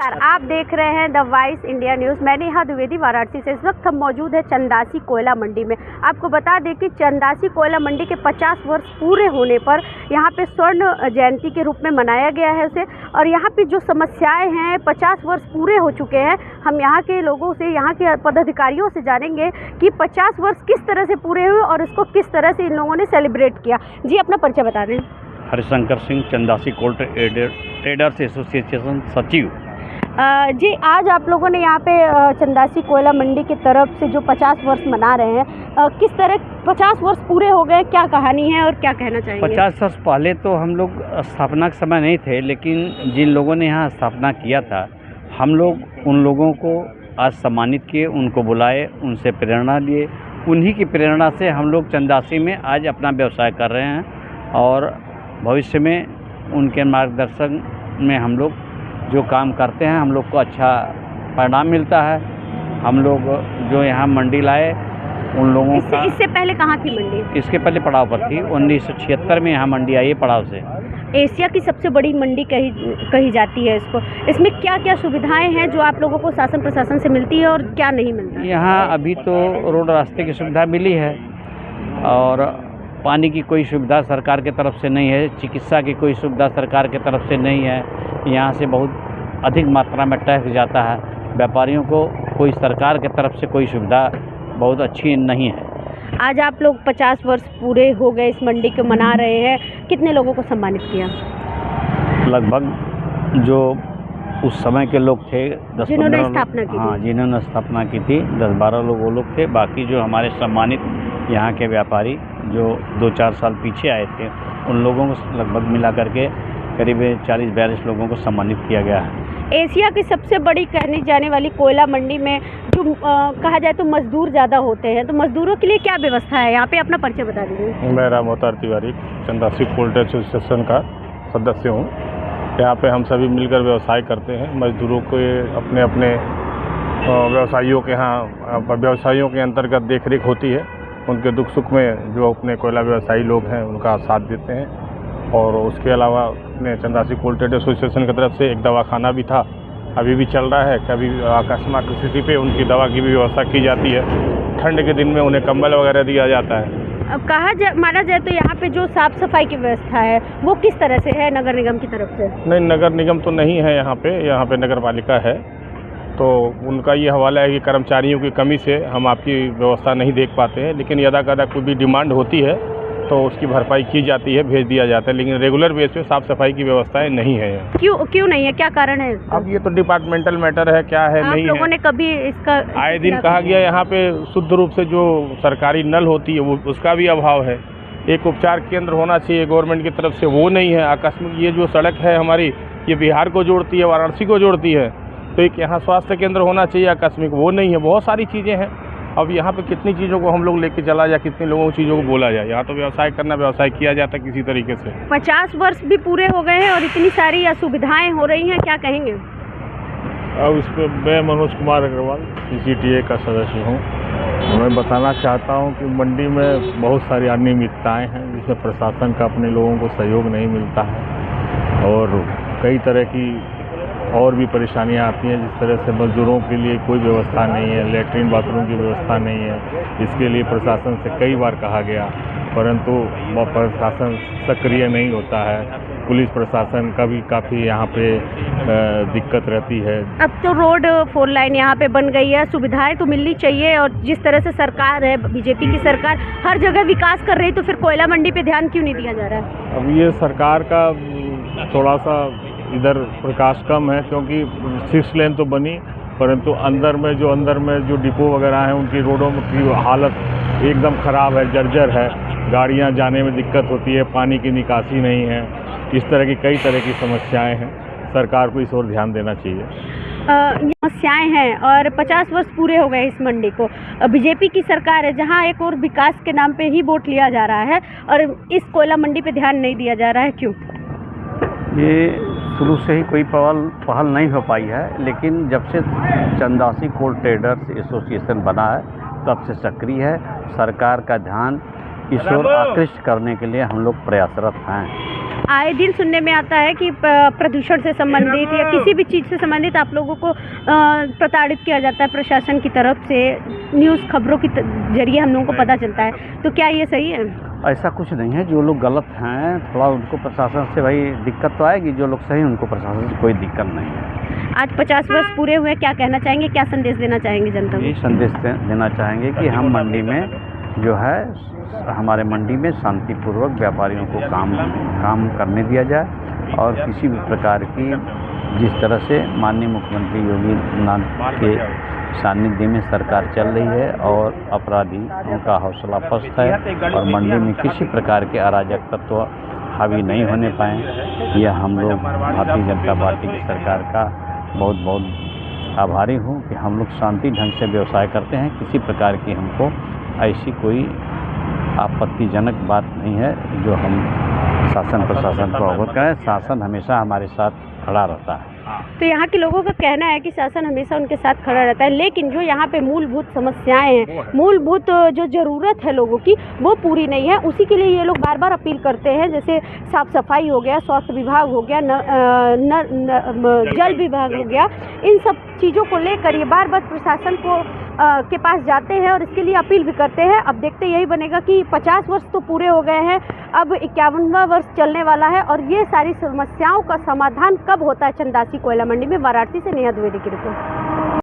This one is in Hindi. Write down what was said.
आप देख रहे हैं द वॉइस इंडिया न्यूज़। मैं नेहा द्विवेदी वाराणसी से। इस वक्त हम मौजूद है चंदासी कोयला मंडी में। आपको बता दें कि चंदासी कोयला मंडी के 50 वर्ष पूरे होने पर यहाँ पे स्वर्ण जयंती के रूप में मनाया गया है उसे। और यहाँ पे जो समस्याएं हैं 50 वर्ष पूरे हो चुके हैं। हम यहाँ के लोगों से, यहाँ के पदाधिकारियों से जानेंगे कि 50 वर्ष किस तरह से पूरे हुए और इसको किस तरह से इन लोगों ने सेलिब्रेट किया। जी, अपना परिचय बता दें। हरिशंकर सिंह, चंदासी कोल ट्रेडर्स एसोसिएशन सचिव। जी, आज आप लोगों ने यहाँ पे चंदासी कोयला मंडी की तरफ से जो 50 वर्ष मना रहे हैं, किस तरह 50 वर्ष पूरे हो गए, क्या कहानी है और क्या कहना चाहेंगे? 50 वर्ष पहले तो हम लोग स्थापना के समय नहीं थे, लेकिन जिन लोगों ने यहाँ स्थापना किया था, हम लोग उन लोगों को आज सम्मानित किए, उनको बुलाए, उनसे प्रेरणा लिए। उन्हीं की प्रेरणा से हम लोग चंदासी में आज अपना व्यवसाय कर रहे हैं और भविष्य में उनके मार्गदर्शन में हम लोग जो काम करते हैं, हम लोग को अच्छा परिणाम मिलता है। हम लोग जो यहाँ मंडी लाए उन लोगों का इससे पहले कहाँ थी मंडी? इसके पहले पड़ाव पर थी। 1976 में यहाँ मंडी आई है पड़ाव से। एशिया की सबसे बड़ी मंडी कही जाती है इसको। इसमें क्या क्या सुविधाएं हैं जो आप लोगों को शासन प्रशासन से मिलती है और क्या नहीं मिलता? यहाँ अभी तो रोड रास्ते की सुविधा मिली है और पानी की कोई सुविधा सरकार की तरफ से नहीं है। चिकित्सा की कोई सुविधा सरकार की तरफ से नहीं है। यहाँ से बहुत अधिक मात्रा में टैक्स जाता है। व्यापारियों को कोई सरकार की तरफ से कोई सुविधा बहुत अच्छी नहीं है। आज आप लोग 50 वर्ष पूरे हो गए इस मंडी को मना रहे हैं, कितने लोगों को सम्मानित किया? लगभग जो उस समय के लोग थे 10-15 जिन्होंने स्थापना की। हाँ, जिन्होंने स्थापना की थी 10-12 लोग वो लोग थे। बाकी जो हमारे सम्मानित यहाँ के व्यापारी जो 2-4 साल पीछे आए थे, उन लोगों को लगभग मिला करके करीब 40-42 लोगों को सम्मानित किया गया है। एशिया की सबसे बड़ी कहनी जाने वाली कोयला मंडी में जो कहा जाए तो मजदूर ज़्यादा होते हैं, तो मजदूरों के लिए क्या व्यवस्था है यहाँ पे? अपना परिचय बता दीजिए। मैं राम अवतार तिवारी, चंदासी कोल ट्रेडर्स एसोसिएशन का सदस्य हूँ। यहाँ पे हम सभी मिलकर व्यवसाय करते हैं। मजदूरों को अपने अपने व्यवसायियों के अंतर्गत देखरेख होती है। उनके दुख सुख में जो अपने कोयला व्यवसायी लोग हैं उनका साथ देते हैं। और उसके अलावा अपने चंदासी कोल ट्रेडर्स एसोसिएशन की तरफ से एक दवाखाना भी था, अभी भी चल रहा है। कभी अकस्मात स्थिति पे उनकी दवा की भी व्यवस्था की जाती है। ठंड के दिन में उन्हें कंबल वगैरह दिया जाता है। अब माना जाए तो यहाँ पे जो साफ़ सफाई की व्यवस्था है वो किस तरह से है नगर निगम की तरफ से? नहीं, नगर निगम तो नहीं है यहाँ पे नगर पालिका है। तो उनका ये हवाला है कि कर्मचारियों की कमी से हम आपकी व्यवस्था नहीं देख पाते हैं, लेकिन यदा कदा कोई भी डिमांड होती है तो उसकी भरपाई की जाती है, भेज दिया जाता है। लेकिन रेगुलर बेस पे साफ़ सफाई की व्यवस्थाएं नहीं है। क्यों नहीं है? क्या कारण है इसका? अब ये तो डिपार्टमेंटल मैटर है, क्या है नहीं है। आप लोगों ने कभी इसका आए दिन कहा गया यहाँ पे शुद्ध रूप से जो सरकारी नल होती है वो उसका भी अभाव है। एक उपचार केंद्र होना चाहिए गवर्नमेंट की तरफ से, वो नहीं है। आकस्मिक ये जो सड़क है हमारी, ये बिहार को जोड़ती है, वाराणसी को जोड़ती है, तो एक यहाँ स्वास्थ्य केंद्र होना चाहिए, आकस्मिक वो नहीं है। बहुत सारी चीज़ें हैं। अब यहाँ पे कितनी चीज़ों को हम लोग लेके चला जाए, कितनी लोगों की चीज़ों को बोला जाए। यहाँ तो व्यवसाय करना, व्यवसाय किया जाता है किसी तरीके से। 50 वर्ष भी पूरे हो गए हैं और इतनी सारी असुविधाएं हो रही हैं, क्या कहेंगे? अब इस पर मैं मनोज कुमार अग्रवाल CCTA का सदस्य हूँ। मैं बताना चाहता हूँ कि मंडी में बहुत सारी अनियमितताएँ हैं जिसमें प्रशासन का अपने लोगों को सहयोग नहीं मिलता है और कई तरह की और भी परेशानियां आती हैं। जिस तरह से मजदूरों के लिए कोई व्यवस्था नहीं है, लेटरिन बाथरूम की व्यवस्था नहीं है। इसके लिए प्रशासन से कई बार कहा गया, परंतु प्रशासन सक्रिय नहीं होता है। पुलिस प्रशासन का भी काफ़ी यहाँ पे दिक्कत रहती है। अब तो रोड 4 लाइन यहाँ पे बन गई है, सुविधाएं तो मिलनी चाहिए। और जिस तरह से सरकार है, बीजेपी की सरकार हर जगह विकास कर रही है, तो फिर कोयला मंडी पे ध्यान क्यों नहीं दिया जा रहा है? अब ये सरकार का थोड़ा सा इधर प्रकाश कम है, क्योंकि 6 लेन तो बनी, परंतु अंदर में जो डिपो वगैरह हैं उनकी रोडों की हालत एकदम ख़राब है, जर्जर है। गाड़ियां जाने में दिक्कत होती है, पानी की निकासी नहीं है। इस तरह की कई तरह की समस्याएं हैं। सरकार को इस ओर ध्यान देना चाहिए। समस्याएं हैं और 50 वर्ष पूरे हो गए इस मंडी को। बीजेपी की सरकार है जहां एक और विकास के नाम पे ही वोट लिया जा रहा है और इस कोयला मंडी पे ध्यान नहीं दिया जा रहा है, क्यों? ये शुरू से ही कोई पहल नहीं हो पाई है, लेकिन जब से चंदासी कोल ट्रेडर्स एसोसिएशन बना है तब से सक्रिय है। सरकार का ध्यान इस ओर आकृष्ट करने के लिए हम लोग प्रयासरत हैं। आए दिन सुनने में आता है कि प्रदूषण से संबंधित या किसी भी चीज़ से संबंधित आप लोगों को प्रताड़ित किया जाता है प्रशासन की तरफ से, न्यूज़ खबरों के जरिए हम लोगों को पता चलता है, तो क्या ये सही है? ऐसा कुछ नहीं है। जो लोग गलत हैं थोड़ा उनको प्रशासन से भाई दिक्कत तो आएगी, जो लोग सही उनको प्रशासन से कोई दिक्कत नहीं है। आज 50 वर्ष पूरे हुए, क्या कहना चाहेंगे, क्या संदेश देना चाहेंगे जनता को? ये संदेश देना चाहेंगे कि हम मंडी में जो है हमारे मंडी में शांतिपूर्वक व्यापारियों को काम करने दिया जाए और किसी भी प्रकार की जिस तरह से माननीय मुख्यमंत्री योगी आदित्यनाथ के सानिध्य में सरकार चल रही है और अपराधी उनका हौसला पस्त है और मंडी में किसी प्रकार के अराजक तत्व हावी नहीं होने पाए। यह हम लोग भारतीय जनता पार्टी की सरकार का बहुत बहुत आभारी हूँ कि हम लोग शांति ढंग से व्यवसाय करते हैं। किसी प्रकार की हमको ऐसी कोई आपत्तिजनक बात नहीं है जो हम शासन प्रशासन को अवगत करें। शासन हमेशा हमारे साथ खड़ा रहता है। तो यहाँ के लोगों का कहना है कि शासन हमेशा उनके साथ खड़ा रहता है, लेकिन जो यहाँ पे मूलभूत समस्याएं हैं, मूलभूत जो ज़रूरत है लोगों की, वो पूरी नहीं है। उसी के लिए ये लोग बार बार अपील करते हैं, जैसे साफ सफाई हो गया, स्वास्थ्य विभाग हो गया, जल विभाग हो गया, इन सब चीज़ों को लेकर ये बार बार प्रशासन को के पास जाते हैं और इसके लिए अपील भी करते हैं। अब देखते यही बनेगा कि 50 वर्ष तो पूरे हो गए हैं, अब 51वां वर्ष चलने वाला है और ये सारी समस्याओं का समाधान कब होता है चंदासी कोयला मंडी में। वाराणसी से नेहा द्विवेदी की रिपोर्ट।